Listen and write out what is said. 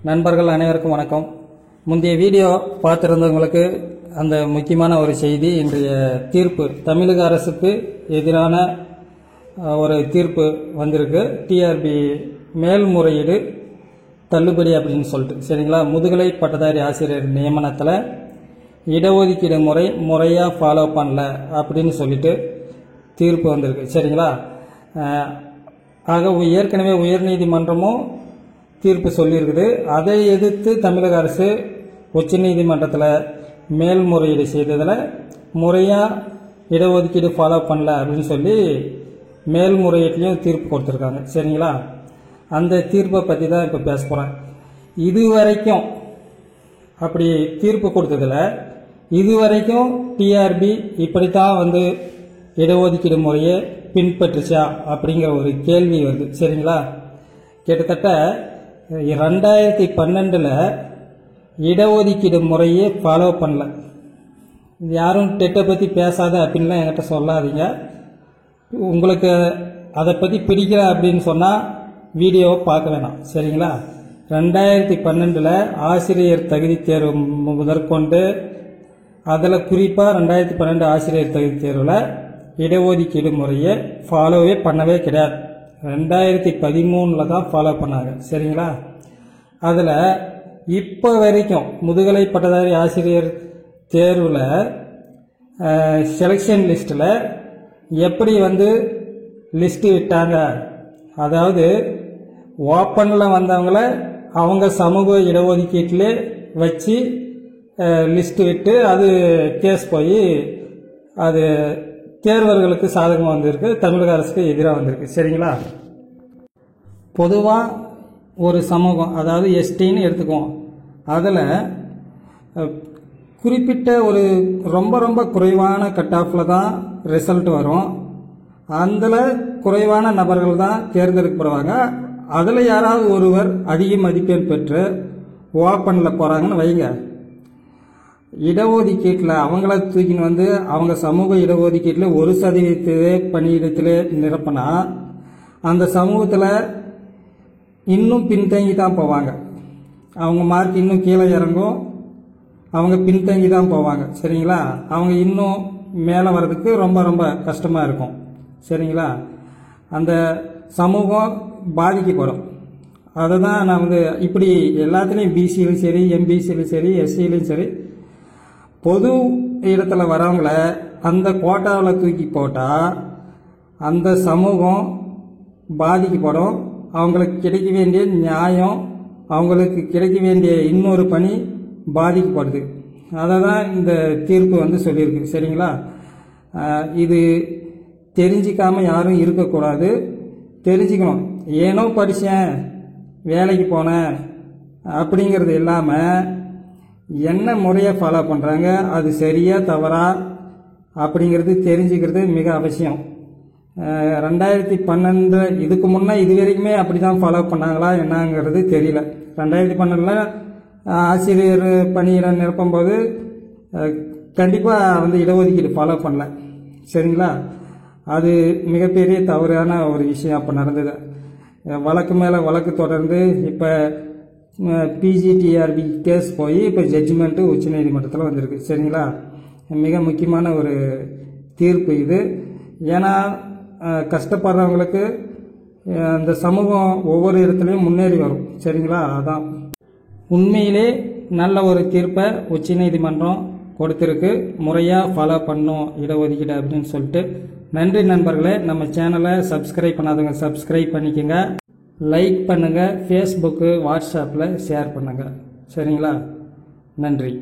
நண்பர்கள் அனைவருக்கும் வணக்கம். முந்தைய வீடியோ பார்த்திருந்தவங்களுக்கு அந்த முக்கியமான ஒரு செய்தி, இன்றைய தீர்ப்பு தமிழக அரசுக்கு எதிரான ஒரு தீர்ப்பு வந்திருக்கு. டிஆர்பி மேல்முறையீடு தள்ளுபடி அப்படின்னு சொல்லிட்டு, சரிங்களா. முதுகலை பட்டதாரி ஆசிரியர் நியமனத்தில் இடஒதுக்கீடு முறையாக ஃபாலோ பண்ணல அப்படின்னு சொல்லிட்டு தீர்ப்பு வந்திருக்கு, சரிங்களா. ஆக ஏற்கனவே உயர்நீதிமன்றமும் தீர்ப்பு சொல்லியிருக்குது. அதை எதிர்த்து தமிழக அரசு உச்சநீதிமன்றத்தில் மேல்முறையீடு செய்ததில் முறையாக இடஒதுக்கீடு ஃபாலோ பண்ணல அப்படின்னு சொல்லி மேல்முறையீட்லையும் தீர்ப்பு கொடுத்துருக்காங்க, சரிங்களா. அந்த தீர்ப்பை பற்றி தான் இப்போ பேச போகிறேன். இதுவரைக்கும் அப்படி தீர்ப்பு கொடுத்ததில் இதுவரைக்கும் டிஆர்பி இப்படித்தான் இடஒதுக்கீடு முறையை பின்பற்றுச்சா அப்படிங்கிற ஒரு கேள்வி வருது, சரிங்களா. கிட்டத்தட்ட 2012 இடஒதுக்கீடு முறையே ஃபாலோ பண்ணல. யாரும் டெட்டை பற்றி பேசாத அப்படின்லாம் என்கிட்ட சொல்லாதீங்க. உங்களுக்கு அதை பற்றி பிடிக்கல அப்படின்னு சொன்னால் வீடியோவை பார்க்க வேணாம், சரிங்களா. 2012 ஆசிரியர் தகுதி தேர்வு முதற்கொண்டு, அதில் குறிப்பாக 2012 ஆசிரியர் தகுதி தேர்வில் இடஒதுக்கீடு முறையை ஃபாலோவே பண்ணவே கிடையாது. 2013 தான் ஃபாலோ பண்ணாங்க, சரிங்களா. அதில் இப்போ வரைக்கும் முதுகலை பட்டதாரி ஆசிரியர் தேர்வில் செலெக்ஷன் லிஸ்ட்டில் எப்படி லிஸ்ட்டு விட்டாங்க, அதாவது ஓப்பனில் வந்தவங்கள அவங்க சமூக இடஒதுக்கீட்டிலே வச்சு லிஸ்ட்டு விட்டு அது கேஸ் போய் அது தேர்வர்களுக்கு சாதகமாக வந்திருக்கு, தமிழக அரசுக்கு எதிராக வந்திருக்கு, சரிங்களா. பொதுவாக ஒரு சமூகம், அதாவது எஸ்டின்னு எடுத்துக்குவோம், அதில் குறிப்பிட்ட ஒரு ரொம்ப ரொம்ப குறைவான கட் ஆஃபில் தான் ரிசல்ட் வரும். அதில் குறைவான நபர்கள் தான் தேர்ந்தெடுக்கப்படுவாங்க. அதில் யாராவது ஒருவர் அதிக மதிப்பெண் பெற்று ஓப்பனில் போகிறாங்கன்னு வைங்க, இடஒதுக்கீட்டில் அவங்கள தூக்கின்னு அவங்க சமூக இடஒதுக்கீட்டில் 1% பணியிடத்தில் நிரப்பினா அந்த சமூகத்தில் இன்னும் பின்தங்கி தான் போவாங்க. அவங்க மார்க் இன்னும் கீழே இறங்கும், அவங்க பின்தங்கி தான் போவாங்க, சரிங்களா. அவங்க இன்னும் மேலே வர்றதுக்கு ரொம்ப ரொம்ப கஷ்டமாக இருக்கும், சரிங்களா. அந்த சமூகம் பாதிக்கப்படும். அதை தான் நான் இப்படி எல்லாத்துலேயும் பிசியிலும் சரி, எம்பிசியிலும் சரி, எஸ்சியிலும் சரி, பொது இடத்துல வரவங்கள அந்த கோட்டாவில் தூக்கி போட்டால் அந்த சமூகம் பாதிக்கப்படும். அவங்களுக்கு கிடைக்க வேண்டிய நியாயம், அவங்களுக்கு கிடைக்க வேண்டிய இன்னொரு பணி பாதிக்கப்படுது. அதை தான் இந்த தீர்ப்பு சொல்லியிருக்கு, சரிங்களா. இது தெரிஞ்சிக்காமல் யாரும் இருக்கக்கூடாது, தெரிஞ்சுக்கணும். ஏனோ படித்தேன் வேலைக்கு போனேன் அப்படிங்கிறது இல்லாமல் என்ன முறையை ஃபாலோ பண்ணுறாங்க, அது சரியா தவறா அப்படிங்கிறது தெரிஞ்சுக்கிறது மிக அவசியம். 2012 இதுக்கு முன்னே இது வரைக்குமே அப்படி தான் ஃபாலோ பண்ணாங்களா என்னங்கிறது தெரியல. 2012 ஆசிரியர் பணியிடம் நிரப்பும்போது கண்டிப்பாக இடஒதுக்கீடு ஃபாலோ பண்ணல, சரிங்களா. அது மிகப்பெரிய தவறான ஒரு விஷயம் அப்போ நடந்தது. வழக்கு மேலே வழக்கு தொடர்ந்து இப்போ பிஜிடிஆர்பி கேஸ் போய் இப்போ ஜட்ஜ்மெண்ட்டு உச்சநீதிமன்றத்தில் வந்திருக்கு, சரிங்களா. மிக முக்கியமான ஒரு தீர்ப்பு இது. ஏன்னா கஷ்டப்படுறவங்களுக்கு அந்த சமூகம் ஒவ்வொரு இடத்துலையும் முன்னேறி வரும், சரிங்களா. அதான் உண்மையிலே நல்ல ஒரு தீர்ப்பை உச்சநீதிமன்றம் கொடுத்துருக்கு. முறையாக ஃபாலோ பண்ணும் இடஒதுக்கீடு அப்படின்னு சொல்லிட்டு. நன்றி நண்பர்களே. நம்ம சேனலை சப்ஸ்கிரைப் பண்ணாதவங்க சப்ஸ்கிரைப் பண்ணிக்கோங்க, லைக் பண்ணுங்கள், ஃபேஸ்புக்கு வாட்ஸ்அப்பில் ஷேர் பண்ணுங்கள், சரிங்களா. நன்றி.